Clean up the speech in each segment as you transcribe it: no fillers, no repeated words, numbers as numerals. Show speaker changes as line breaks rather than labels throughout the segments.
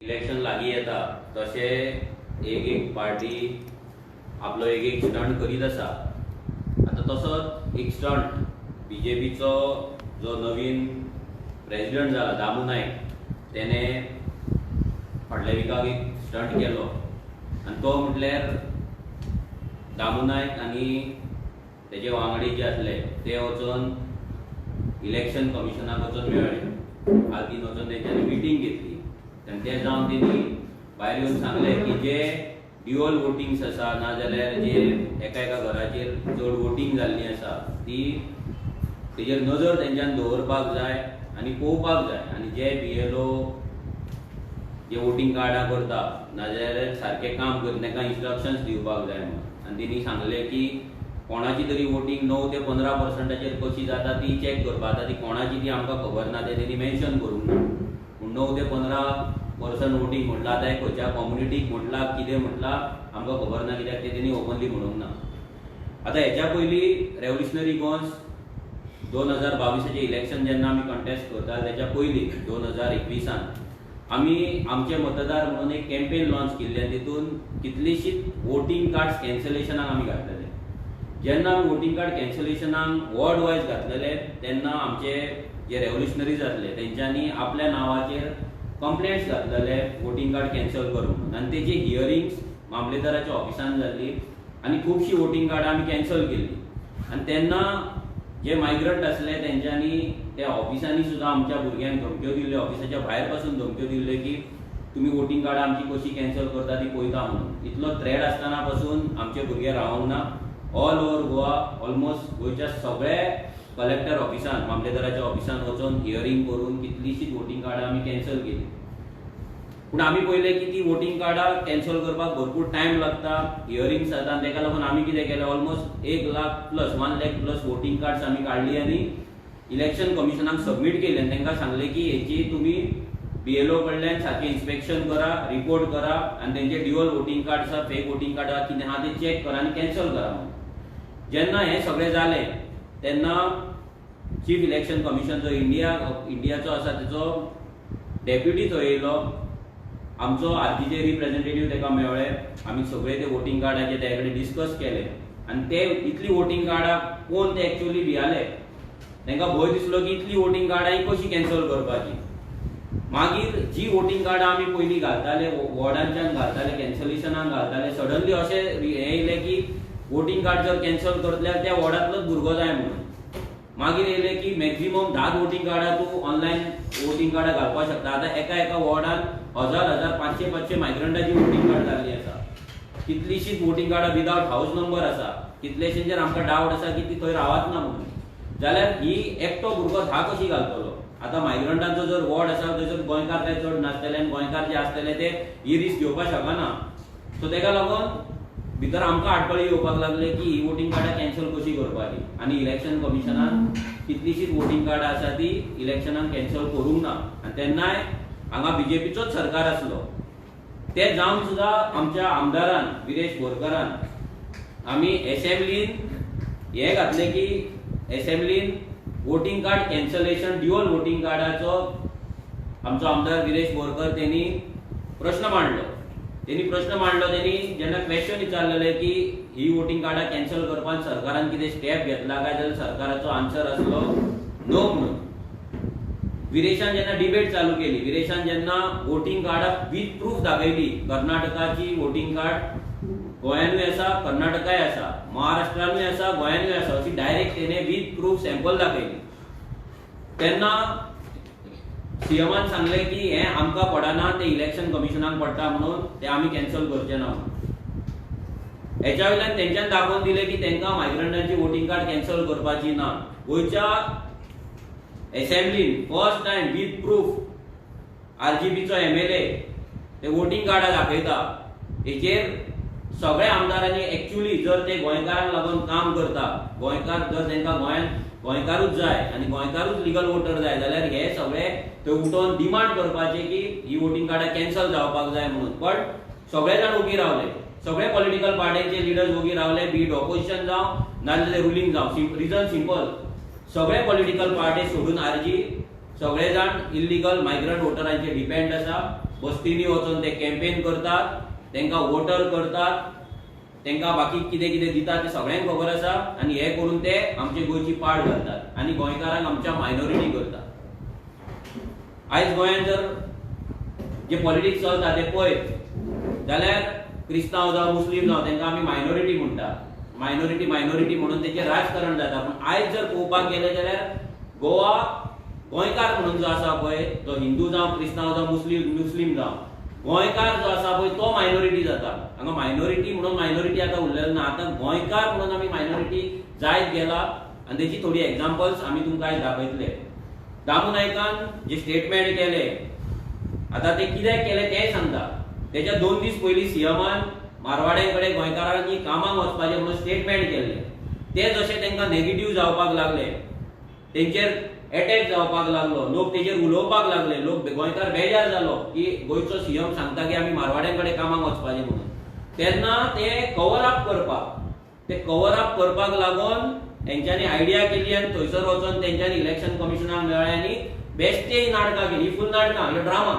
Election लागीं येता तशे एक पार्टी आपलो एक स्टंट करीत आसा. आता तसोच एक स्टंट बीजेपीचो जो नवीन प्रेसिडेंट जाला दामू नायक तेने फाटल्या विकाक एक स्टंट केलो आनी तो म्हटल्यार दामू नायक आनी तेजे वांगडी जे आसले ते वचून इलेक्शन कमिशनाक वचून मेळ्ळे. आदीन वचून तेंच्यांनी मिटींग घेतली आनी ते जावन तेणी भायर येवन सांगलें की जे ड्युअल वोटिंग्स आसा नाजाल्यार जे एका घराचेर चड वोटिंग जाल्लीं आसा ती तेजेर नजर तेंच्यान दवरपाक जाय आनी पळोवपाक जाय आनी जे BLO जे वोटिंग कार्डां करता नाजाल्यार सारकें काम करता तांकां इन्स्ट्रक्शन्स दिवपाक जाय म्हणून. आनी तेणी सांगलें की कोणाची तरी वोटिंग 9 ते 15% कशी जाता ती चॅक करपाक. आतां ती कोणाची ती आमकां खबर ना, तें तेणी मेन्शन करूंक ना. पूण 9 ते 15% वोटिंग म्हटलां आतां खंयच्या कम्युनिटीक म्हटलां कितें म्हटलां आमकां खबर ना, कित्याक तें तेणी ओपनली म्हणूंक ना. आतां हेच्या पयलीं रेव्होल्युशनरी गोवन्स 2022 इलेक्शन जेन्ना आमी कंटेस्ट करता तेच्या पयलीं 2021 आमी आमचे मतदार म्हणून एक कॅम्पेन लॉन्च केल्ली आनी तितून कितलीशींच वोटिंग कार्ड्स कॅन्सलेशनाक आमी घातलेले. जेन्ना आमी वोटिंग कार्ड कॅन्सलेशनाक वॉर्ड वायज घातलेले तेन्ना आमचे जे रेव्होल्युशनरीज आसले तेंच्यांनी आपल्या नांवाचेर कंप्लेंट्स घातलेले वोटिंग कार्ड कॅन्सल करूंक म्हणून आनी तेजी हियरिंग्स मामलेदाराच्या ऑफिसान जाल्ली आनी खुबशीं वोटिंग कार्डां आमी कॅन्सल केल्ली. आनी तेन्ना जे मायग्रंट आसले तेंच्यांनी त्या ऑफिसांनी सुद्दां आमच्या भुरग्यांक धमक्यो दिल्ल्यो, ऑफिसाच्या भायर पासून धमक्यो दिल्ल्यो की तुमी वोटिंग कार्डां आमची कशी कॅन्सल करता ती पळयता म्हणून. इतलो थ्रेट आसतना पासून आमचे भुरगे रावंक ना. ऑल ओव्हर गोवा ऑलमोस्ट गोंयच्या सगळे कलेक्टर ऑफिसान मामलेदाराच्या ऑफिसान वचून हियरिंग करून कितलीशींच वोटिंग कार्डां आमी कॅन्सल केली. पूण आमी पळयलें की ती वोटिंग कार्डां कॅन्सल करपाक भरपूर टायम लागता, हियरिंग्स जाता आनी ताका लागून आमी कितें केलें almost 1 lakh plus voting cards आमी काडली आनी इलेक्शन कमिशनाक सबमीट केली आनी तांकां सांगलें की हेची तुमी BLO कडल्यान सारकें इन्स्पेक्शन करा, रिपोर्ट करा आनी तेंचे ड्युअल वोटिंग कार्ड आसा, फेक वोटिंग कार्ड आसा कितें आहा तें चॅक करा आनी कॅन्सल करा म्हणून. जेन्ना हें सगळें जालें तेन्ना चीफ इलेक्शन कमिशन जो इंडियाचो आसा तेजो डेप्युटी थंय येयलो, आमचो RGJ रिप्रेझेंटेटिव्ह ताका मेळ्ळे, आमी सगळे ते वोटिंग कार्डाचे ते कडेन डिस्कस केले आनी ते इतली वोटिंग कार्डां कोण ते एक्चुअली भियाले तांकां भंय दिसलो की इतली वोटिंग कार्डां कशी कॅन्सल करपाची. मागीर जी वोटिंग कार्डां आमी पयलीं घालताले वॉर्डांच्यान घालताले कॅन्सलेशनाक घालताले सडनली अशें हें येयलें की वोटिंग कार्ड जर कॅन्सल करतल्यार त्या वॉर्डांतलोच भुरगो जाय म्हणून. मागीर येयलें की मॅक्झिमम 10 वोटिंग कार्डां तूं ऑनलायन वोटिंग कार्डां घालपाक शकता. आतां एका वॉर्डान 1000 500 मायग्रंटाची वोटिंग कार्ड जाल्ली आसा. कितलीशींच वोटिंग कार्डां विदावट हाऊस नंबर आसा. कितलेशेंचेर आमकां डावट आसा की ती थंय रावत ना म्हणून. जाल्यार ही एकटो भुरगो 10 कशी घालतलो. आतां मायग्रंटांचो जर वॉर्ड आसा थंयसर गोंयकार ते चड नासतले आनी गोंयकार जे आसतले ते ही रिस्क घेवपाक शकना. सो ताका लागून भितर आमकां आडखळी येवपाक लागले की ही वोटिंग कार्डां कॅन्सल कशी करपाची आनी इलेक्शन कमिशनान कितलीशींच वोटिंग कार्डां आसा ती इलेक्शनाक कॅन्सल करूंक ना. आनी तेन्नाय हांगा BJPचोच सरकार आसलो. ते जावन सुद्दां आमच्या आमदारान विरेश बोरकारान आमी एसेंब्लीन हें घातलें की एसेंब्लीन voting card cancellation dual voting कार्डाचो आमचो आमदार विरेश बोरकर तेणी प्रश्न मांडलो. तेणी जेन्ना क्वेश्चन विचारलेले की ही वोटिंग कार्डां कॅन्सल करपाक सरकारान कितें स्टेप घेतला काय जाल्यार सरकाराचो आन्सर आसलो नो म्हणून. विरेशान जेन्ना डिबेट चालू केली, विरेशान जेन्ना वोटिंग कार्डां विथ प्रूफ दाखयली, कर्नाटकाची वोटिंग कार्ड गोंयानूय आसा, कर्नाटकाय आसा, महाराष्ट्रानूय आसा, गोंयानूय आसा, अशी डायरेक्ट तेणे विथ प्रूफ सॅम्पल दाखयली. तेन्ना CMन सांगलें की हें आमकां पडना, ते इलेक्शन कमिशनाक पडटा म्हणून ते आमी कॅन्सल करचे ना म्हणून. हेच्या वयल्यान तेंच्यांनी दाखोवन दिलें की तांकां मायग्रंटांची वोटिंग कार्ड कॅन्सल करपाची ना. गोंयच्या एसेंब्लीन फर्स्ट टायम विथ प्रूफ RGPचो MLA ते वोटिंग कार्डां दाखयता. हेचेर सगळ्या आमदारांनी एक्चुअली जर ते गोंयकारांक लागून काम करता, गोंयकार जर तांकां गोंयांत गोंयकारूच जाय आनी गोंयकारूच लिगल वोटर जाय जाल्यार हे सगळे थंय उठोवन डिमांड करपाचे की ही वोटिंग कार्डां कॅन्सल जावपाक जाय म्हणून. पण सगळे जाण ओगी रावले, सगळे पॉलिटिकल पार्टीचे लिडर्स ओगी रावले, बी इट ऑपोजिशन जावं नाजाल्यार रुलींग जावं. रिजन सिंपल, सगळे पॉलिटिकल पार्टी सोडून सगळे जाण इल्लीगल मायग्रंट वोटरांचेर डिपेंड आसा बस्तींनी वचून ते कॅम्पेन करतात, तांकां वोटर करतात, तांकां बाकी कितें कितें दितात ते सगळ्यांक खबर आसा आनी हे करून ते आमचे गोंयची पाड घालतात आनी गोंयकारांक आमच्या मायनॉरिटी करतात। आयज गोंयांत जर जे पॉलिटिक्स चलता ते पळयत जाल्यार क्रिस्तांव जावं मुस्लीम जावं तांकां आमी मायनॉरिटी म्हणटा, मायनॉरिटी म्हणून तेचेर राजकारण जाता। पूण आयज जर पळोवपाक गेले जाल्यार गोवा गोंयकार म्हणून जो आसा पळय तो हिंदू जावं क्रिस्तांव जावं मुस्लीम जावं गोंयकार जो आसा पळय तो मायनॉरिटी जाता। हांगा मायनॉरिटी म्हणून मायनॉरिटी आतां उरलेलो ना, आतां गोंयकार म्हणून आमी मायनॉरिटी जायत गेला आनी तेची थोडी एग्जांपल्स आमी तुमकां आयज दाखयतले। दामू नायकान जे स्टेटमेंट केले आतां ते कित्याक केले तेंय सांगता। तेच्या 2 दीस पयलीं सीएमान मारवाड्यां कडेन गोंयकारांनी कामाक वचपाचें म्हणून स्टेटमेंट केल्लें। ते जशे तांकां नेगेटिव्ह जावपाक लागले, तेंचेर अटॅक जावपाक लागलो, लोक तेचेर उलोवपाक लागले, लोक गोंयकार बेजार जालो की गोंयचो सीएम सांगता की आमी मारवाड्यां कडेन कामाक वचपाचें म्हणून। तेन्ना ते कवर अप करपाक लागून तेंच्यांनी आयडिया केली आनी थंयसर वचून तेंच्यांनी इलेक्शन कमिशनाक मेळ्ळें आनी बेश्टे नाटकां केली। फूल नाटकां, ह्यो ड्रामा।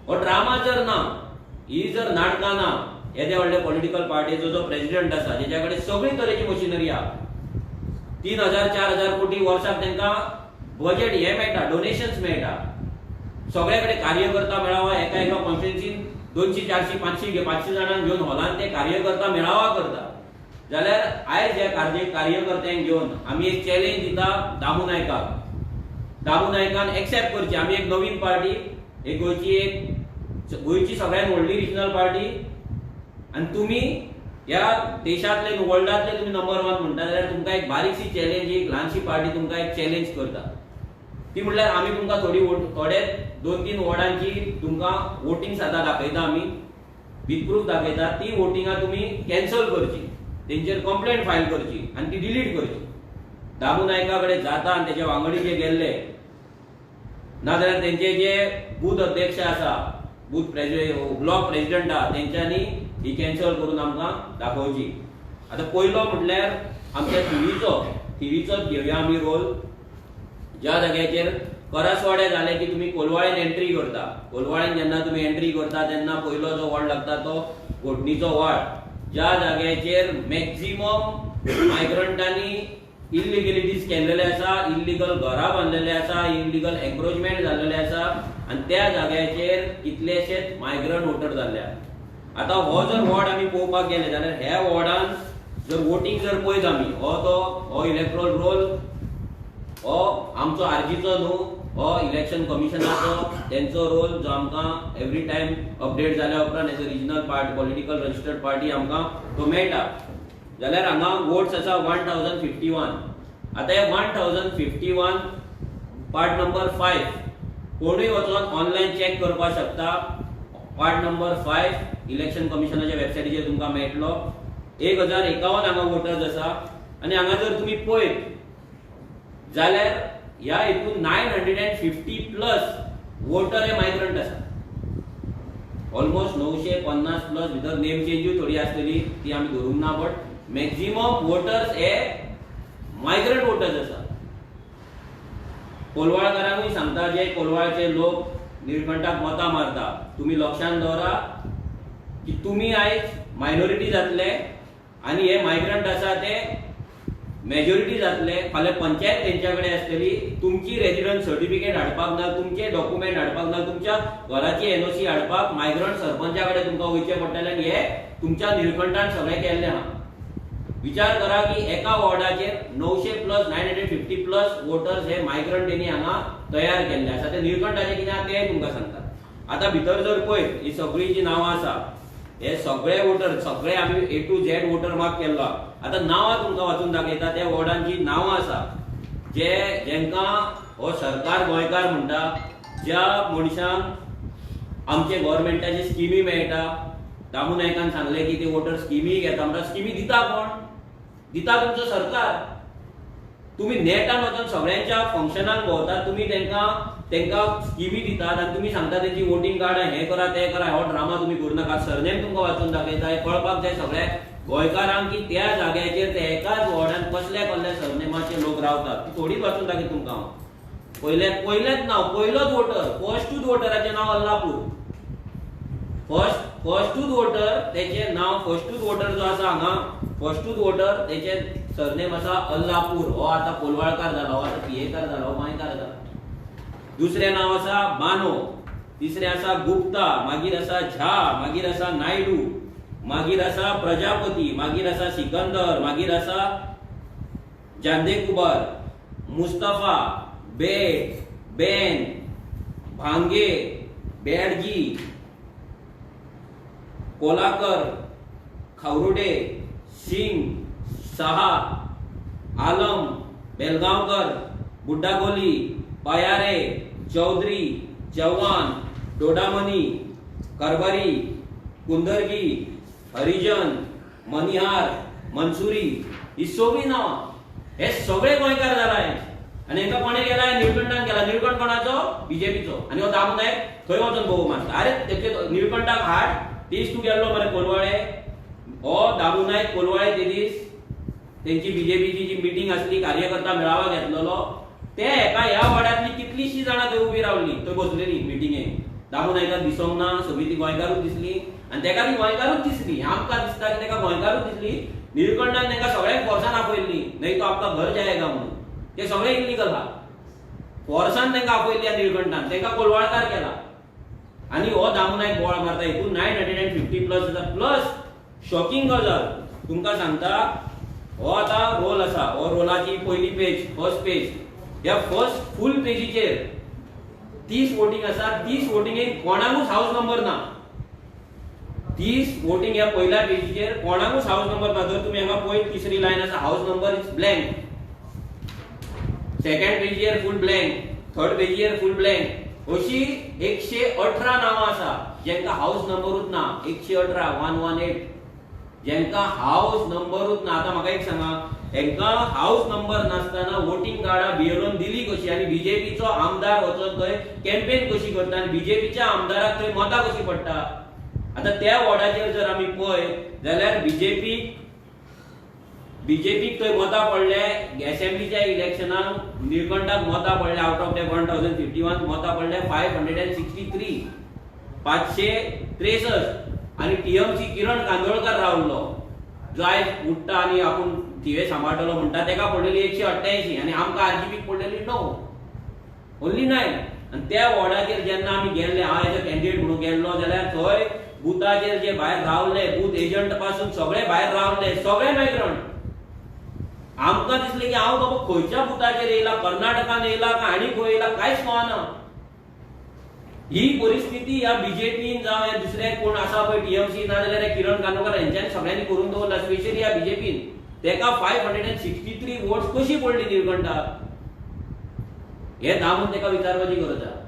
हो ड्रामा जर ना, ही जर नाटकां ना, येदे व्हडले पॉलिटिकल पार्टीचो जो प्रेसिडेंट आसा जेच्या कडेन सगळी तरेची मशिनरी आहा, 3000-4000 कोटी वर्साक तांकां बजेट हे मेळटा, डोनेशन्स मेळटा, सगळे कडेन कार्यकर्ता मेळावा, एका कॉन्स्टिट्युएन्सीन 200, 400, 500 जाणांक घेवन हॉलांत ते कार्यकर्ता मेळावा करता। जाल्यार आयज ह्या कार्यकर्त्यांक घेवन आमी एक चॅलेंज दिता दामू नायकाक। दामू नायकान एक्सेप्ट करची आमी एक नवीन पार्टी, एक गोंयची सगळ्यांत व्हडली रिजनल पार्टी आनी तुमी ह्या देशांतले वर्ल्डांतले तुमी नंबर 1 म्हणटा जाल्यार तुमकां एक बारीकशी चॅलेंज, एक ल्हानशी पार्टी तुमकां एक चॅलेंज करता। ती म्हणल्यार आमी तुमकां थोडे 2-3 वॉर्डांची तुमकां वोटिंग सादा दाखयता, आमी विथ प्रूफ दाखयता। ती वोटिंगां तुमी कॅन्सल करची, तेंचेर कंप्लेंट फायल करची आनी ती डिलीट करची। दामू नायका कडेन जाता आनी तेचे वांगडी जे गेल्ले नाजाल्यार तेंचे जे बूथ अध्यक्ष आसा, ब्लॉक प्रेसिडेंट आहा, तेंच्यांनी ही कॅन्सल करून आमकां दाखोवची। आतां पयलो म्हटल्यार आमच्या थिवीचोच घेवया आमी रोल। ज्या जाग्याचेर करसवाडे जाले की तुमी कोलवाळेन एंट्री करता, कोलवाळेन जेन्ना तुमी एंट्री करता तेन्ना पयलो जो वॉर्ड लागता तो घोटणीचो वार्ड, ज्या जाग्याचेर मॅक्झिमम मायग्रंटांनी इल्लिगलिटीज केल्लेले आसा, इल्लिगल घरां बांदलेले आसा, इल्लिगल एन्क्रोचमेंट जाल्लेले आसा आनी त्या जाग्याचेर कितलेशेच मायग्रंट वोटर जाल्ले आसा। आतां हो जर वॉर्ड आमी पळोवपाक गेले जाल्यार ह्या वॉर्डान जर वोटिंग जर पळयत आमी, हो इलेक्ट्रोल रोल हो आमचो आरजीचो न्हू, हो इलेक्शन कमिशनाचो तेंचो रोल जो आमकां एवरी टायम अपडेट जाल्या उपरांत as a regional party, political registered party आमकां तो मेळटा। जाल्यार हांगा वोट्स आसा 1051। आतां हे 1051 पार्ट नंबर 5 कोणूय वचून ऑनलायन चॅक करपाक शकता। पार्ट नंबर 5 इलेक्शन कमिशनाच्या वेबसायटीचेर तुमकां मेळटलो। 1051 हांगा वोटर्स आसा आनी हांगा जर तुमी पळयत जाल्यार ह्या हितून 950+ वोटर हे मायग्रंट आसा। ऑलमोस्ट 950+ भितर नेम चेंजूय थोडी आसतली, ती आमी धरूंक ना, बट मॅक्झिमम वोटर्स हे मायग्रंट वोटर्स आसा। कोलवाळकारांकूय सांगता जे कोलवाळचे लोक निळकंठाक मतां मारता, तुमी लक्षांत दवरा की तुमी आयज मायनॉरिटी जातले आनी हे मायग्रंट आसा ते मेजॉरिटी जातले। फाल्यां पंचायत तेंच्या कडेन आसतली, तुमची रेजिडंट सर्टिफिकेट हाडपाक ना, तुमचे डॉक्युमेंट हाडपाक ना, तुमच्या घराची एनओसी हाडपाक मायग्रंट सरपंचा कडेन तुमकां वयचें पडटलें आनी हे तुमच्या निळकंठान सगळें केल्लें आहा। विचार करा की एका वॉर्डाचेर 900+ 950+ वोटर्स हे मायग्रंट तेणी हांगा तयार केल्ले आसा। ते निळकंठाचे कितें आहा तें तुमकां सांगता। आतां भितर जर पळयत ही सगळीं जी नांवां आसा, हे सगळे वोटर, सगळे आमी A to Z voter mark केल्लो आहा। आतां नांवां तुमकां वाचून दाखयता, त्या वॉर्डांची नांवां आसा जेंकां हो सरकार गोंयकार म्हणटा, ज्या मनशांक आमचे गव्हर्मेंटाचे स्किमी मेळटा। दामू नायकान सांगलें की ते वोटर स्किमी घेता, म्हणटा स्किमी दिता कोण? दिता तुमचो सरकार। तुम्ही नेटान वचून सगळ्यांच्या फंक्शनाक भोंवतात, तुम्ही तेंकां स्किमी दितात आनी तुम्ही सांगता तेंची वोटिंग कार्ड हें करा तें करा, हो ड्रामा तुम्ही करूं नाका। सरनेम तुमकां वाचून दाखयता, हे कळपाक जाय सगळ्या गोंयकारांक की त्या जाग्याचेर ते एकाच वॉर्डान कसल्या सरनेमाचे लोक रावतात। ती थोडीच वाचून दाखयता तुमकां हांव। पयलेच नांव, पयलोच वोटर, फर्स्टूच वोटराचें नांव अल्लापूर। फर्स्टूच वोटर त्याचे नाव फर्स्टूच वोटर जो आसा हांगा फर्स्टूच वोटर त्याचे सरनेम आसा अल्लापूर हो आता कोलवाळकार जाला हो आता पियेकार जाला हो मायकार जाला. दुसरे नाव आसा बानो, तिसरे आसा गुप्ता, मागीर आसा झा, मागीर आसा नायडू, मागीर आसा प्रजापती, मागीर आसा सिकंदर, मागीर आसा जांदेकुबर, मुस्तफा, बेट, बेन, भांगे, बेडजी, कोलाकर, खावरुडे, सिंग, साहा, आलम, बेलगांवकर, बुड्डागोली, पायारे, चौधरी, चव्हाण, डोडामनी, करबरी, कुंदरगी, हरिजन, मनिहार, मनसुरी ही सगळी नांवां हे सगळे गोंयकार जालाय. आणि हांकां कोणे गेलाय निळकंठान गेला. निळकंठ कोणाचो बीजेपीचो आणि हो दामू नायक थंय वचून भोव मारता. अरे तेचे निळकंठाक हाड तीस तू गेल्लो मरे कोलवाळे. हो दामू नायक कोलवाळे ते दीस त्यांची बीजेपीची जी मिटिंग आसली कार्यकर्ता मेळावा घेतलेलो ते एका ह्या वाड्यांतली कितलीशीं जाणां थंय उबी रावली थंय बसलेली मिटिंगेक. दामू नायकाक दिसोंक ना सगळी ती गोंयकारूच दिसली आणि तेका ती गोंयकारूच दिसली. आमकां दिसता की तेका गोंयकारूच दिसली. निळकंठान तेंका सगळ्यांक फोर्सान आपयल्ली नाही तो आपका घर जायगा म्हणून. ते सगळे इल्लीगल हा. फोर्सान तेंका आपयल्ली निळकंठान तेंका कोलवाळकार केला आणि हो दामू नायक बोवाळ मारता. हितून 950 प्लस आसा. प्लस शॉकिंग गजाल तुमकां सांगता हो आता रोल आसा. हो रोलाची पहिली पेज फर्स्ट पेज. ह्या फर्स्ट फुल पेजीचेर 30 वोटिंग आसा. 30 वोटिंगेक कोणाकूच हाऊस नंबर ना. 30 वोटिंग ह्या पहिल्या पेजीचेर कोणाकूच हाऊस नंबर ना. जर तुम्ही हांगा पळयत तिसरी लायन आसा house number is blank. Second पेजीचेर फुल ब्लँक. थर्ड पेजीचेर फुल ब्लँक. अशी 118 नावां आसा जेंका हाऊस नंबरूच ना. 118 118 जेंका हाऊस नंबरूच ना. आता म्हाका एक सांगा हेंका हाऊस नंबर नासतना वोटिंग कार्डा बियरोन दिली कशी आणि बीजेपीचो आमदार वचून थंय कॅम्पेन कशी करता आणि बीजेपीच्या आमदाराक थंय मतां कशी पडटा. आता त्या वॉर्डाचेर जर आमी पळय जाल्यार बीजेपीक थंय मतां पडले. असेंब्लीच्या इलेक्शनाक निळकंठाक मतां पडले. आउट ऑफ ते 1051 मतां पडले 563 563 आणि टीएमसी किरण कांदोळकर रावलो जो आयज उठता आणि आपूण थिवे सांबाळटलो म्हणटा तेका पडलेली 188 आणि आमकां आरजीपीक पडलेली 9 ओन्ली 9. आणि त्या वॉर्डाचेर जेन्ना आमी गेल्ले हांव एज अ कॅन्डिडेट म्हणून गेल्लो जाल्यार थंय बुथाचेर जे भायर रावले बूथ एजंट पासून सगळे भायर रावले सगळे मायग्रंट. आमकां दिसलें की हांव बाबा खंयच्या बुथाचेर येयला कर्नाटकान येयला काय आनी खंय येयला कांयच कळना. ही परिस्थिती ह्या बीजेपीन जावं हे दुसरे कोण आसा पळय टीएमसी ना जाल्यार किरण कांदोळकर यांच्यानी सगळ्यांनी करून दवरला स्पेशली ह्या बीजेपीन. तेका 563 वोट्स कशी पडली निळकंठाक हे दामून तेका विचारपाची गरज आसा.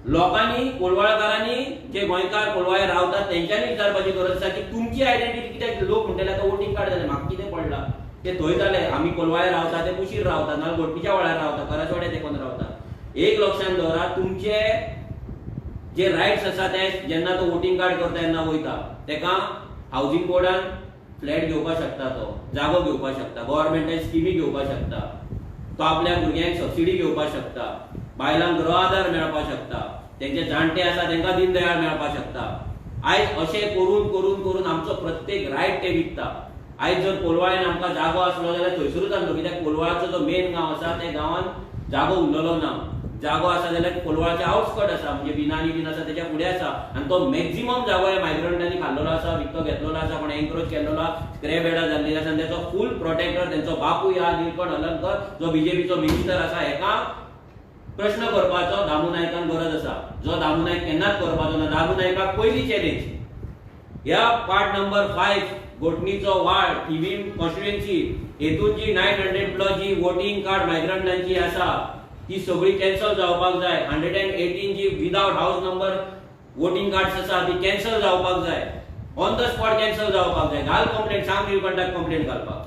लोकांनी कोलवाळकारांनी जे गोंयकार कोलवाळे रावतात तेंच्यांनी विचारपाची गरज आसा की तुमची आयडेंटिटी कित्याक लोक म्हणटले आतां वोटिंग कार्ड जालें म्हाका कितें पडला ते थंय जाले आमी कोलवाळे रावता ते कुशीर रावता ना गोटपीच्या वाड्यार रावता करासवाड्यार ते कोण रावता. एक लक्षात दवरा तुमचे जे राइट्स आसा ते जेन्ना तो वोटिंग कार्ड करता तेन्ना वयता तेका हाऊसिंग बोर्डान फ्लॅट घेवपाक शकता. तो जागो घेवपाक शकता. गव्हर्नमेंटान स्किमी घेवपाक शकता. तो आपल्या भुरग्यांक सबसिडी घेवपाक शकता. बायलांक गृह आधार मेळपाक शकता. तेंचे जाणटे आसा तेंका दीनदयाळ मेळपाक शकता. आयज अशें करून करून करून आमचो प्रत्येक रायट ते विकता. आयज जर कोलवाळेन आमकां जागो आसलो जाल्यार थंयसरूच आसलो कित्याक कोलवाळचो जो मेन गांव आसा त्या गांवांत जागो उरलेलो ना. जागो आसा जाल्यार कोलवाळच्या आउटस्कट आसा म्हणजे बिनानी बीन आसा तेच्या फुडें आसा आनी तो मॅक्झिमम जागो ह्या मायग्रंटांनी खाल्लेलो आसा विकतो घेतलेलो आसा कोण एन्क्रोच केल्लो स्क्रॅप येडा जाल्ली आसा आनी तेचो फूल प्रोटेक्टर तेंचो बापूय आहा निळकंठ हलर्णकर जो बीजेपीचो मिनिस्टर आसा हेका प्रश्न करपाचो दामू नायकान गरज आसा जो दामू नायक केन्नाच करपाचो ना. दामू नायकाक पयली चॅलेंज ह्या पार्ट नंबर 5 गोटणीचो वार्ड थिवी कॉन्स्टिट्युएन्सी हेतून जी 900 प्लस जी वोटिंग कार्ड मायग्रंटांची आसा ती सगळी कॅन्सल जावपाक जाय. 118 जी without house number voting cards आसा ती कॅन्सल जावपाक जाय. ऑन द स्पॉट कॅन्सल जावपाक जाय. घाल कंप्लेंट सांग निळकंठाक कंप्लेंट घालपाक.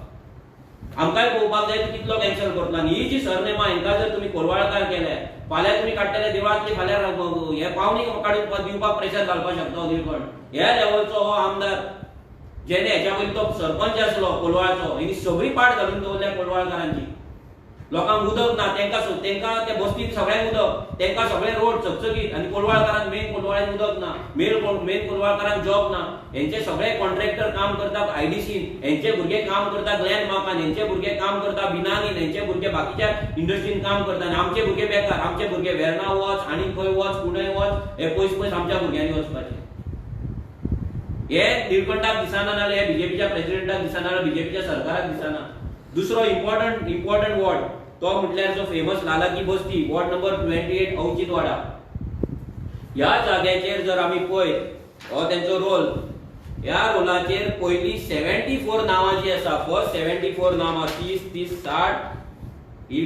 आमकांय पळोवपाक जाय तूं कितलो कॅन्सल करतलो. आनी ही जी सरनेमां हांकां जर तुमी कोलवाळकार केले फाल्यां तुमी काडटले देवळांतली फाल्यां हे पावणी काडून दिवपाक प्रेशर घालपाक शकता निळकंठ. ह्या लेवलचो हो आमदार जेणे हेच्या पयलीं तो सरपंच आसलो कोलवाळचो ही सगळी पाड घालून दवरल्या कोलवाळकारांची. लोकांक उदक ना, तेंका त्या बस्तीक सगळ्यांक उदक, तेंका सगळे रोड चकचकीत, आणि कोलवाळकारांक मेन कोलवाळ्यान उदक ना, मेन कोलवाळकारांक जॉब ना. हेंचे सगळे कॉन्ट्रॅक्टर काम करतात आयडीसीन, हेंचे भुरगे काम करतात लँडमार्कान, हेंचे भुरगे काम करतात बिनानीन, हेंचे भुरगे बाकीच्या इंडस्ट्रीन काम करतात, आनी आमचे भुरगे बेकार. आमचे भुरगे वेर्ना वच, आनी खंय वच, पुणे वच, हे पयस आमच्या भुरग्यांनी वचपाचे. हे निळकंठाक दिसना, नाल्यार हे बीजेपीच्या प्रेसिडेंटाक दिसना, नाल्यार बीजेपीच्या सरकाराक दिसना. दुसरो इम्पॉर्टंट वॉर्ड तो म्हटल्यार जो फेमस लाला की बस्ती, वॉर्ड नंबर 28 औचितवाडा. ह्या जाग्याचेर जर आमी पळयत हो तेंचो रोल, ह्या रोलाचेर पयली 74 नांवां जी आसा, फर्स्ट 74 नांवां 30 30 60 ही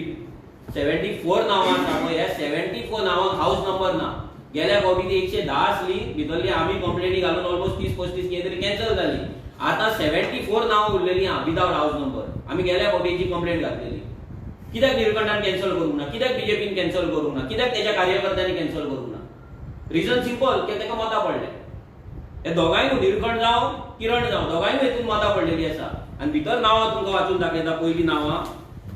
74 नांवां आसा पळय. ह्या 74 नांवांक हाऊस नंबर ना. गेल्या फावटी ती 110 आसली, भितरली आमी कंप्लेनी घालून ऑलमोस्ट 30-35 कितें तरी कॅन्सल जाली. आता 74 नांवां उरलेली आहा विदाउट हाऊस नंबर. आमी गेल्या फावटीची कंप्लेंट घातलेली. कित्याक निळकंठान कॅन्सल करूंक ना, कित्याक बीजेपीन कॅन्सल करूंक ना, कित्याक तेच्या कार्यकर्त्यांनी कॅन्सल करूंक ना? रिजन सिंपल, की तेका मतां पडले. हे दोगांयू, निळकंठ जावं किरण जावं, दोगांयू हेतून मतां पडलेली आसा. आनी भितर नांवां तुमकां वाचून दाखयता. पयलीं नांवां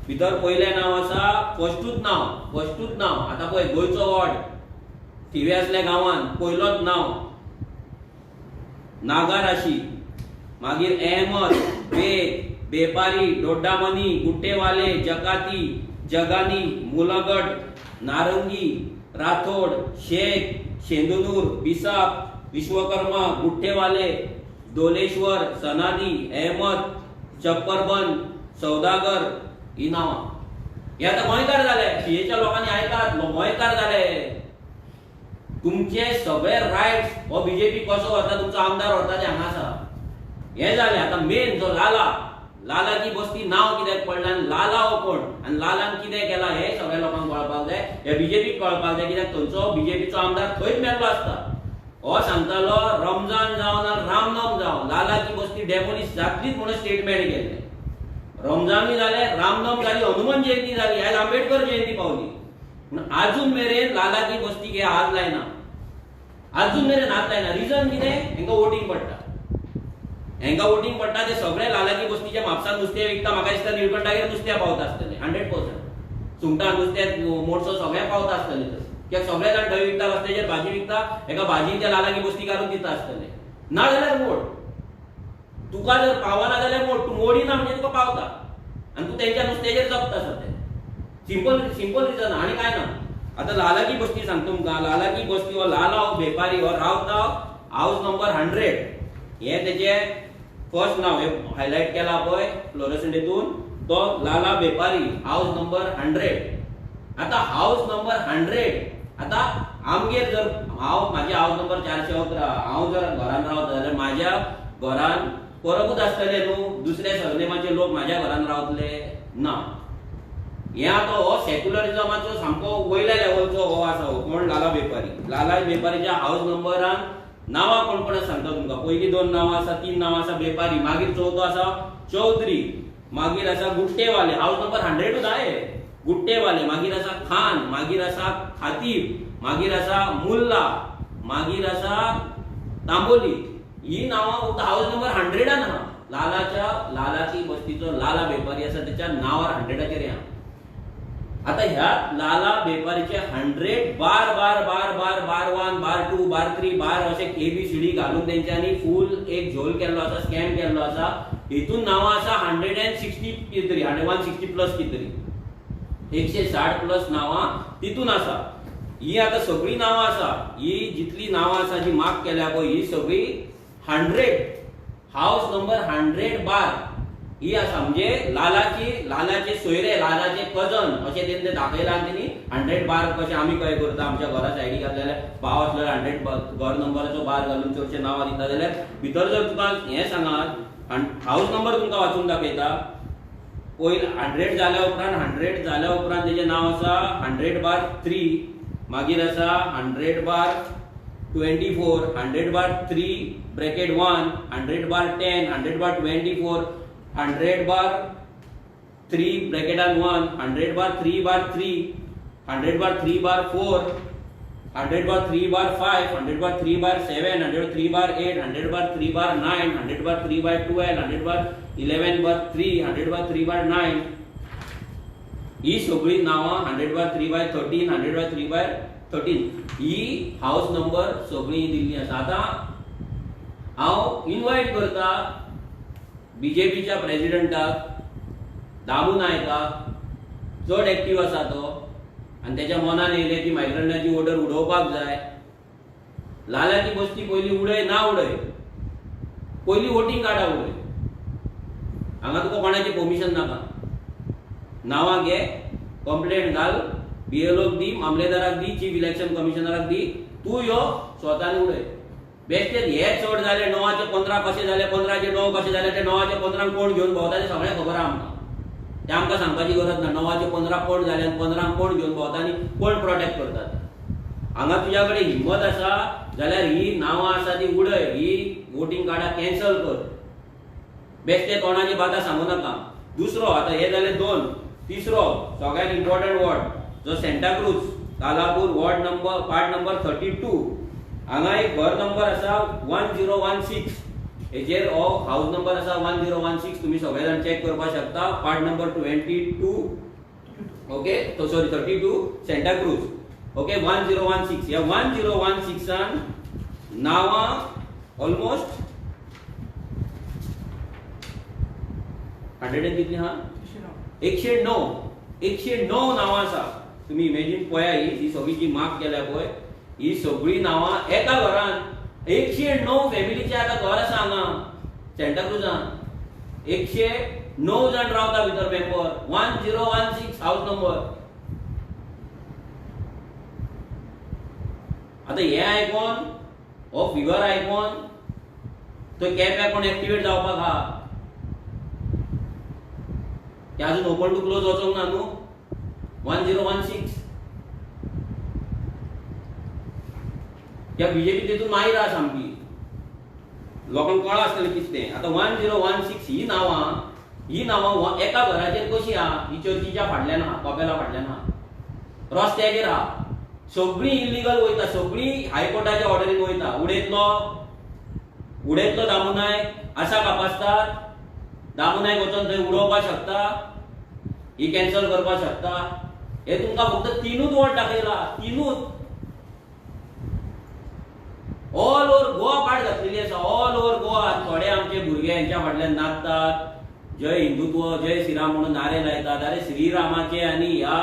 भितर पयलें नांव आसा फस्टूच नांव. आतां पळय गोंयचो वॉर्ड थिवे असल्या गांवांत पयलोच नांव नागाराशी, मागीर अहमद, बेग, बेपारी, डोड्डामनी, गुट्टेवाले, जकाती, जगानी, मुलगड, नारंगी, राठोड, शेख, शेंदुनूर, बिसाप, विश्वकर्मा, गुट्टेवाले, दोलेश्वर, सनादी, अहमद, चप्परबन, सौदागर ही नांवां. हे आतां गोंयकार जाले. शियेच्या लोकांनी आयकात, गोंयकार जाले. तुमचे सगळे रायट्स हो बीजेपी कसो व्हरता, तुमचो आमदार व्हरता ते हांगा आसा. हे जाले. आता मेन जो लाला की बस्ती नांव कित्याक पडलां, आनी लाला हो कोण, आनी लालान कितें केलां हे सगळ्या लोकांक कळपाक जाय. हे बीजेपीक कळपाक जाय, कित्याक थंयचो बीजेपीचो आमदार थंयच मेल्लो आसता. हो सांगतालो रमजान जावं ना रामनवमी जावं, लाला की बस्ती डेमोलिश जातलीच म्हणून स्टेटमेंट केल्लें. रमजानूय जाले, रामनवमी जाली, हनुमान जयंती जाली, आयज आंबेडकर जयंती पावली, पूण आजून मेरेन लाला की बस्तीक हे हात लायना. अजून मेरेन हात लायना. रिजन कितें? हेंका वोटिंग पडटा. ते सगळे लालाकी बस्तीच्या म्हापसान नुस्तें विकता. म्हाका दिसता निळकंठागेर नुस्तें पावता आसतलें 100%. सुंगटां, नुस्तें, मोडसो सगळें पावता आसतलें थंय. कित्याक सगळे जाण थंय विकता, रस्त्याचेर भाजी विकता, हेका भाजी त्या लालाकी बस्तीकारूच दिता आसतले. ना जाल्यार मोड. तुका जर पावना जाल्यार मोड. तूं मोडिना म्हणजे तुका पावता, आनी तूं तेंच्या नुस्त्याचेर जगता सद्या. सिंपल रिजन, आनी काय ना. आता लालाकी बस्ती सांगता तुमकां. लालाकी बस्ती हो लाला हो बेपारी हो रावता हाऊस नंबर 100. हे तेचे फर्स्ट नाव हे हायलाइट केला पळय फ्लोरोसेंट हितून, तो लाला बेपारी हाऊस नंबर 100. आता हाऊस नंबर 100. आता आमगेर जर माझ्या हाऊस नंबर 411 हांव जर घरान रावता जाल्यार म्हाज्या घरान परबूच आसतले न्हू, दुसऱ्या सरनेमाचे लोक म्हाज्या घरान रावतले ना. हे आता हो सेक्युलरिझमाचो सामको वयल्या लेवलचो हो आसा. हो कोण? लाला बेपारी. लाला बेपारीच्या हाऊस नंबरान नांवां कोण सांगता तुमकां. पयली 2 नांवां आसा, 3 नांवां आसा बेपारी, मागीर चवथो आसा चौधरी, मागीर आसा गुट्टेवाले. हाऊस नंबर 100च आहे गुट्टेवाले. मागीर आसा खान, मागीर आसा खातीब, मागीर आसा मुल्ला, मागीर आसा तांबोली. ही नांवां फक्त हाऊस नंबर 100 आहा. लालाची बस्तीचो लाला बेपारी आसा त्याच्या नांवार 100चेर आहा. आता ह्या लाला बेपारीचे 100 बार 1, बार 2, बार 3, बार असे ABCD घालून तेंच्यांनी फुल एक झोल केल्लो आसा, स्कॅम केल्लो आसा. हितून नांवां आसा 160 कितरी, 160 प्लस कितरी, 160 प्लस नांवां तितून आसा. ही आता सगळी नांवां आसा, ही जितली नांवां आसा जी मार्क केल्या पळय, ही सगळी 100 हाऊस नंबर 100 बार ही आसा. म्हणजे लालाचे सोयरे, लालाचे कजन अशें तेंचे दाखयला. आनी तेणी 100 बार कशें आमी कळ्ळे करता आमच्या घरा सायडीक आसल्यार पाव आसल्यार 100 घर नंबराचो बार घालून चडशे नांवां दिता. जाल्यार भितर जर तुका हें सांगात हाऊस नंबर तुमकां वाचून दाखयता. पयलीं 100 जाल्या उपरांत तेजें नांव आसा 100 बार 3, मागीर आसा 100 बार 24, 100 बार 3 ब्रॅकेट 1, 100 बार 10, 100 बार 24, 100 बार 3 ब्रॅकेटान 1, 100 बार 3 बार 3, 100 बार 3 बार 4, 100 बार 3 बार 5, 100 बार 3 बार 7, 100 3 बार 8, 100 बार 3 बार 9, 100 बार 3 बार 12, 100 बार 11 बार 3, 100 बार 3 बार 9. ही सगळी नावां 100/3/13 100/3/13 ही हाऊस नंबर सगळी दिल्ली आसा. आतां हांव इन्वाइट करता बीजेपीच्या प्रेसिडेंटाक दामू नायकाक, चड एक्टिव्ह आसा तो आनी तेच्या मनान येयलें की मायग्रंटाची ऑर्डर उडोवपाक जाय. लाल्या ती बस्ती पयली उडय ना उडय, पयली वोटिंग कार्डा उडय. हांगा तुका कोणाचें परमिशन नाका. नावां घे, कंप्लेंट घाल, बीएलओक दी, मामलेदाराक दी, चीफ इलेक्शन कमिशनराक दी, तूं यो स्वतान उडय. बेश्टेच हे चड जाले 9चे 15 कशे जाले, 15चे 9 कशे जाले, ते 9चे 15 कोण घेवन भोंवता ते सगळें खबर आहा आमकां. ते आमकां सांगपाची गरज ना. 9चे 15 कोण जाले आनी 15 कोण घेवन भोंवता आनी कोण प्रोटेक्ट करता. हांगा तुज्या कडेन हिम्मत आसा जाल्यार ही नावां आसा ती उडय, ही वोटिंग कार्डां कॅन्सल कर. बेश्टे तोंडाची बातां सांगू नाका. दुसरो, आतां हे जाले 2. तिसरो सगळ्यात इम्पॉर्टंट वॉर्ड जो Santacruz Kalapur ward number part number 32. हांगा एक घर नंबर आसा 1016. हेचेर हो हाऊस नंबर आसा 1016. तुम्ही सगळे जाण चेक करपाक शकता. Part number 22. ओके, तो सॉरी 32 सेंटाक्रूज. ओके, 1016. या 1016 नावां ऑलमोस्ट 100 कितली हा 109 नावां आसा. तुम्ही इमेजिन पळया, ही सगळी जी मार्क केल्या पळय ही सगळी नावां एका घरान 109 फॅमिलीचे आतां घर आसा हांगा सेंटाक्रुजान. 109 जाण रावता भितर मेंबर. 1016 house number. आता हे आयकून हो फिगर आयकून तो कॅप कोण एक्टिवेट जावपाक हा. ते अजून ओपन टू क्लोज वचोंक ना न्हू. 1016 या बीजेपी तेतून माहीर आहा सामकी. लोकांक कळ्ळा आसतलें कितें तें. आतां 1016 ही नावां एका घराचेर कशी आहा. ही चर्चीच्या फाटल्यान आहा, कपेला फाटल्यान आहा, रस्त्याचेर आहा. सगळी इलिगल वयता, सगळी हायकोर्टाच्या ऑर्डरीन वयता. उडयतलो दामू नायक आसा कापासतात. दामू नायक वचून थंय उडोवपाक शकता, ही कॅन्सल करपाक शकता. हे तुमकां फक्त 3च वॉर्ड दाखयला. 3च ऑल ओव्हर गोवा पाठ घातलेली आसा. All over Goa. थोडे आमचे भुरगे यांच्या फाटल्यान नाचतात, जय हिंदुत्व जय श्रीराम म्हणून नारे लायतात. अरे श्रीरामाचे आनी ह्या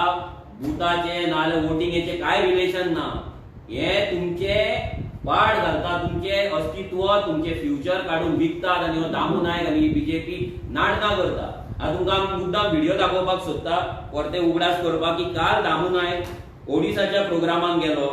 भुताचे नाले वोटिंगेचे काय रिलेशन ना. हे तुमचे पाड घालता, तुमचे अस्तित्व, तुमचे फ्युचर काढून विकतात. आणि हो दामू नायक आणि बीजेपी नाटकां करता. आता तुमकां मुद्दाम व्हिडिओ दाखोवपाक सोदता, परते उगडास करपाक की काल दामू नायक ओडिसाच्या प्रोग्रामाक गेलो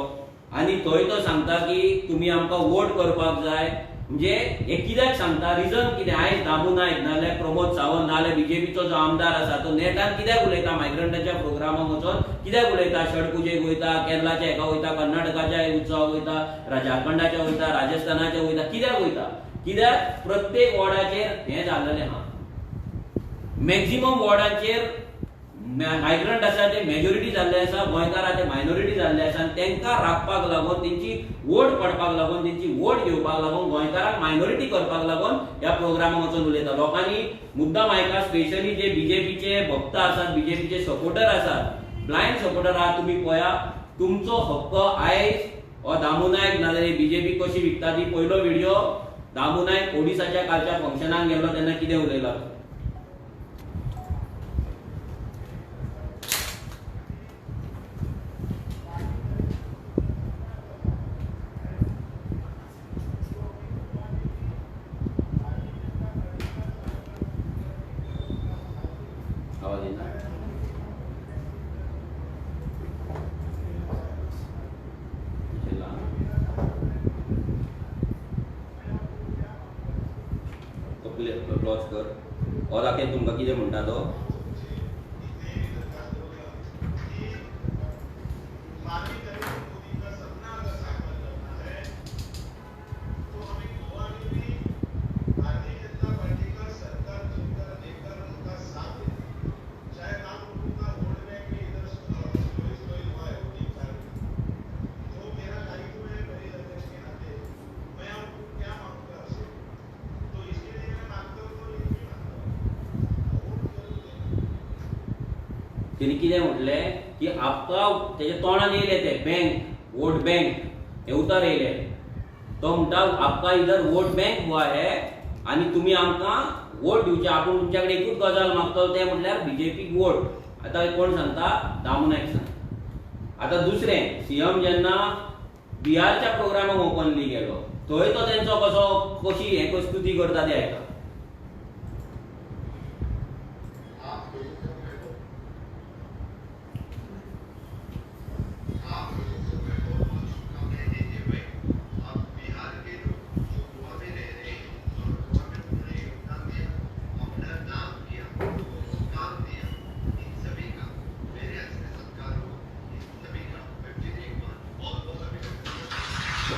आणि थंय तो सांगता की तुम्ही आमकां वोट करपाक जाय. म्हणजे हे कित्याक सांगता, रिजन कितें. आयज दामू नायक नाल्यार प्रमोद सावंत नाल्यार बीजेपीचो जो आमदार आसा तो नेटान कित्याक उलयता, मायग्रंटाच्या प्रोग्रामाक वचून कित्याक उलयता. छठ पुजेक वयता, केरळाच्या हेका वयता, कर्नाटकाच्या उत्सवाक वयता, झारखंडाच्या वयता, राजस्थानाच्या वयता. कित्याक वयता? कित्याक प्रत्येक वॉर्डाचेर हें जाल्लेलें आहा. मॅक्झिमम वॉर्डांचेर मायग्रंट आसा ते मेजॉरिटी जाल्ले आसा, गोंयकार ते मायनॉरिटी जाल्ले आसा. आनी तांकां राखपाक लागून, तेंची वोट पडपाक लागून, तेंची वोट घेवपाक लागून, गोंयकारांक मायनॉरिटी करपाक लागून ह्या प्रोग्रामाक वचून उलयता. लोकांनी मुद्दाम आयका, स्पेशली जे बीजेपीचे भक्त आसात, बीजेपीचे सपोर्टर आसात, ब्लायंड सपोर्टर आहात, तुम्ही पळया. तुमचो हक्क आयज हो दामू नायक नाजाल्यार बीजेपी कशी विकता ती. पयलो व्हिडिओ दामू नायक ओडिसाच्या कालच्या फंक्शनाक गेलो तेन्ना कितें उलयला. क्लोज कर. और आके तुमकां कितें म्हणटा तो. त्यांनी कितें म्हटलें की आपका तेजे तोंडान येयले ते बँक वोट बँक हे उतर येयले तो म्हणटा आपका इधर वोट बँक हुआ है आनी तुमी आमकां वोट दिवचे आपूण तुमच्या कडेन एकूच गजाल मागतलो ते म्हटल्यार बीजेपीक वोट आतां कोण सांगता दामू नायक सांगता आतां दुसरें सीएम जेन्ना बिहारच्या प्रोग्रामाक ओपनली गेलो थंय तो तेंचो कशी हे स्तुती करता ते आयका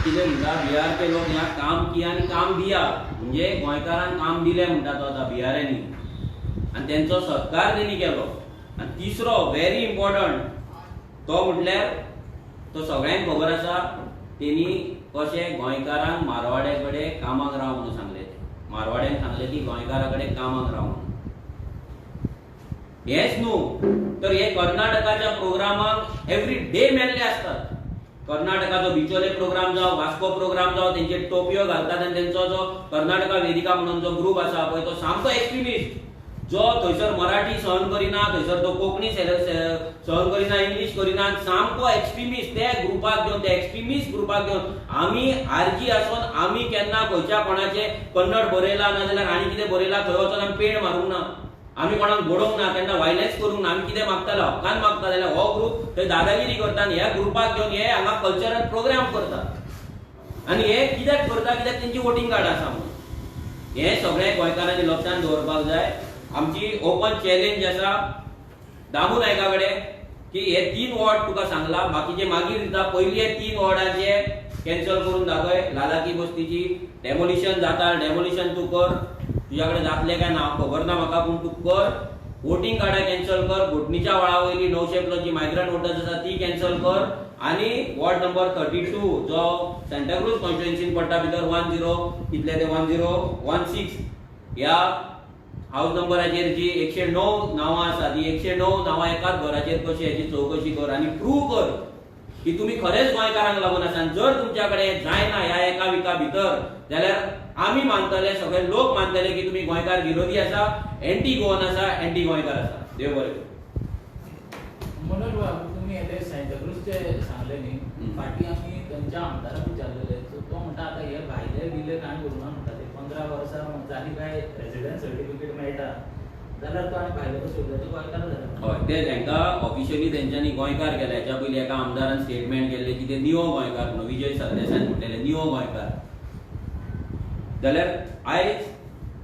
कितें म्हणटा बिहार के लोक यहाँ काम किया आणि काम दिया म्हणजे गोंयकारांक काम दिले म्हणटा तो आतां बिहारांनी आनी तेंचो सत्कार तेणी केलो आनी तिसरो व्हेरी इम्पॉर्टंट तो म्हटल्यार तो सगळ्यांक खबर आसा तेणी कशें गोंयकारांक मारवाड्या कडेन कामाक राव म्हणून सांगलें मारवाड्यांक सांगलें की गोंयकारा कडेन कामाक राव म्हणून हेच न्हू तर हे कर्नाटकाच्या प्रोग्रामाक एवरी डे मेल्ले असतात कर्नाटकाचो बिचोले प्रोग्राम जावं वास्को प्रोग्राम जावं तेंचे टोपयो घालतात आनी तेंचो जो कर्नाटका वेदिका म्हणून जो ग्रुप आसा पळय तो सामको एक्स्ट्रीमिस्ट जो थंयसर मराठी सहन करिना थंयसर तो कोंकणी सहन करिना इंग्लीश करिना सामको एक्स्ट्रीमिस्ट ते ग्रुपाक घेवन ते एक्स्ट्रीमिस्ट ग्रुपाक घेवन आमी आरजी आसून आमी केन्ना खंयच्या कोणाचे कन्नड बरयला नाजाल्यार आनी कितें बरयला थंय वचून आमी पेड मारूंक ना आमी कोणाक बोडोवंक ना केन्ना वायलन्स करूंक ना आमी कितें मागताले हक्कान मागता जाल्यार हो ग्रुप थंय दादागिरी करता आनी ह्या ग्रुपाक घेवन हे हांगा कल्चरल प्रोग्राम करता आनी हे कित्याक करता कित्याक तेंची वोटिंग कार्ड आसा म्हणून हे सगळें गोंयकारांनी लक्षांत दवरपाक जाय आमची ओपन चॅलेंज आसा दामू नायका कडेन की हे 3 वॉर्ड तुका सांगला बाकीचे मागीर दिता पयली हे 3 वॉर्डाचे कॅन्सल करून दाखय लालाकी बस्तीची डेमोलिशन जाता डेमोलिशन तूं कर तुझ्याकडे जातले काय ना खबर ना म्हाका पूण तूं कर वोटिंग कार्डा कॅन्सल कर घोटणीच्या वळा वयली 900 प्लस जी मायग्रंट वोटर्स आसा ती कॅन्सल कर आनी वॉर्ड नंबर 32 जो सांताक्रूज कॉन्स्टिट्युएन्सीन पडटा भितर 10 कितले ते 1016 ह्या हाऊस नंबराचेर जी 109 नावां आसा ती 109 नावां एकाच घराचेर कशी याची चौकशी कर आनी प्रूव कर की तुम्ही खरेच गोंयकारांक लागून आसा जर तुमच्या कडेन जायना ह्या एका विका भितर जाल्यार आमी मानतले सगळे लोक मानतले की तुम्ही गोंयकार विरोधी आसा एंटी गोवन आसा एंटी गोंयकार आसा देव बरें
मनोज बाबू तुम्ही हे सांताक्रूजचे सांगले न्ही फाटीं आमी त्यांच्या आमदाराक विचारलेले तो म्हणटा आतां हे भायले बिले कांय करूना म्हणटा ते 15 वर्सां जाली काय रेसिडेंस सर्टिफिकेट मेळटा जाल्यार तो आनी भायले सोदले गोंयकार जाला
हय ते तांकां ऑफिशियली तेंच्यांनी गोंयकार केला हेच्या पयलीं एका आमदारान स्टेटमेंट केल्ले की ते निवो गोंयकार म्हणून विजय सरदेसायन म्हटलेले निवो गोंयकार जाल्यार आयज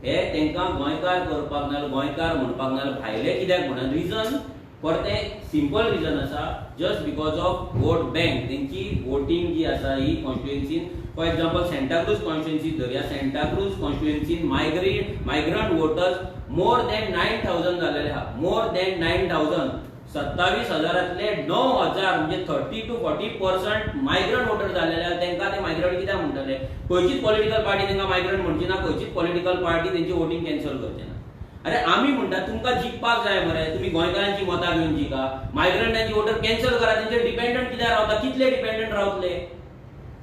हे तांकां गोंयकार करपाक ना गोंयकार म्हणपाक ना भायले कित्याक म्हणून रिजन फॉर ते सिंपल रिजन आसा just because of vote bank तेंची वोटिंग जी आसा ही कॉन्स्टिट्युएन्सीन फॉर एग्जांपल सांताक्रूज कॉन्स्टिट्युएन्सी धरया सांताक्रूज कॉन्स्टिट्युएन्सीन मायग्रंट वोटर्स मोर दॅन 9000 जालेले आहा मोर दॅन 9000 27,000तले 9,000 म्हणजे 30 to 40% मायग्रंट वोटर जालेले आहा तांकां ते मायग्रंट कित्याक म्हणटले खंयचीच पॉलिटिकल पार्टी तांकां मायग्रंट म्हणची ना खंयचीच पॉलिटिकल पार्टी तेंची वोटिंग कॅन्सल करची ना अरे आमी म्हणटा तुमकां जिखपाक जाय मरे तुम्ही गोंयकारांची मतां घेवन जिका मायग्रंटांची वोटर कॅन्सल करा तेंचे डिपेंडंट कित्याक रावता कितले डिपेंडंट रावतले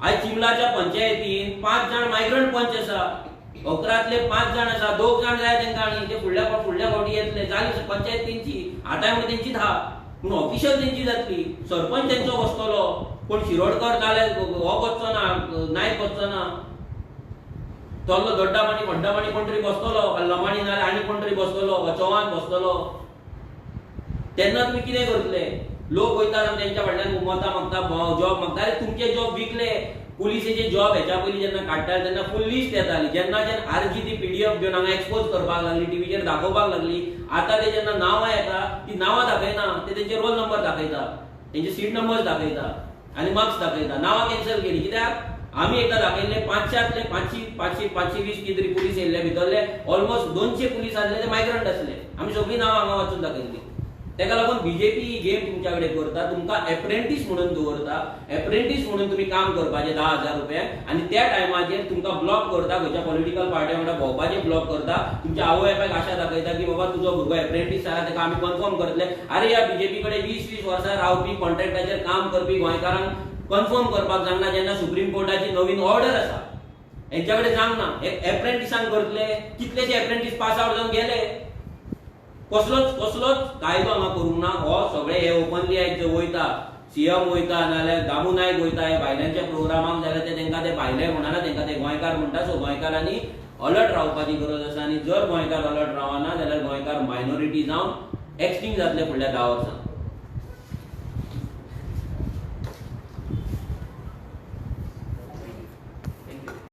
आज चिमलाच्या पंचायतीन 5 जाण मायग्रंट पंच आसा 11तले 5 जाण आसा 2 जाण जाय तांकां आनी ते फुडल्या फावटी येतले जाली पंचायत तेंची आतां म्हणटा तेंची 10 पूण ऑफिशियल तेंची जातली सरपंच तेंचो बसतलो कोण शिरोडकर जाल्यार हो बसचो ना नायक बसचो ना तोल्लो दोड्डामाणी वड्डामाणी कोण तरी बसतलो लमाणी नाल्यार आनी कोण तरी बसतलो चव्हाण बसतलो तेन्ना तुमी कितें करतले लोक वयतात आनी तेंच्या फाटल्यान मतां मागता जॉब मागता अरे तुमचे जॉब विकले पुलिसेचे जॉब हेच्या पयलीं जेन्ना काडटाले तेन्ना फुल लिस्ट येताली जेन्ना आरजी ती पीडीएफ घेवन हांगा एक्सपोज करपाक लागली टीव्हीचेर दाखोवपाक लागली आतां ते जेन्ना नांवां येता ती नांवां दाखयना ते तेंचे रोल नंबर दाखयता तेंचे सीट नंबर्स दाखयता आनी मार्क्स दाखयता नांवां कॅन्सल केली कित्याक आमी एकदा दाखयल्ले 500तले 520 कितरी पुलीस येयल्ले भितरले ऑलमोस्ट 200 पुलीस आसले ते मायग्रंट आसले आमी सगळीं नांवां हांगा वाचून दाखयल्ली तेका लागून बीजेपी ही गेम तुमच्या कडेन करता, तुमकां एप्रेंटीस म्हणून दवरता, एप्रेंटीस म्हणून तुमी काम करपाचे 10,000 रुपया आनी त्या टायमाचेर तुमकां ब्लॉक करता, खंयच्या पॉलिटिकल पार्ट्या वांगडा भोंवपाचें ब्लॉक करता, तुमच्या आवय बापायक आशा दाखयता की बाबा तुजो भुरगो एप्रेंटीस जाला तेका आमी कन्फर्म करतले. अरे ह्या बीजेपी कडेन 20-20 वर्सां रावपी कॉन्ट्रॅक्टाचेर काम करपी गोंयकारांक कन्फर्म करपाक जाणा जेन्ना सुप्रीम कोर्टाची नवीन ऑर्डर आसा, हेंच्या कडेन जावना. एप्रेंटिसांक करतले, कितलेशे एप्रेंटीस पास आउट जावन गेले. कसलोच कायदो हांगा करूंक ना. हो सगळे हे ओपनली आयज वयता, सीएम वयता नाल्यार दामू नायक वयता हे भायल्यांच्या प्रोग्रामाक, जाल्यार ते तेंकां ते भायले म्हणना, तेंकां ते गोंयकार म्हणटा. सो गोंयकारांनी अलर्ट रावपाची गरज आसा आनी जर गोंयकार अलर्ट रावना जाल्यार गोंयकार मायनॉरिटी जावन एक्सटिंक्ट जातले फुडल्या 10 वर्सांत.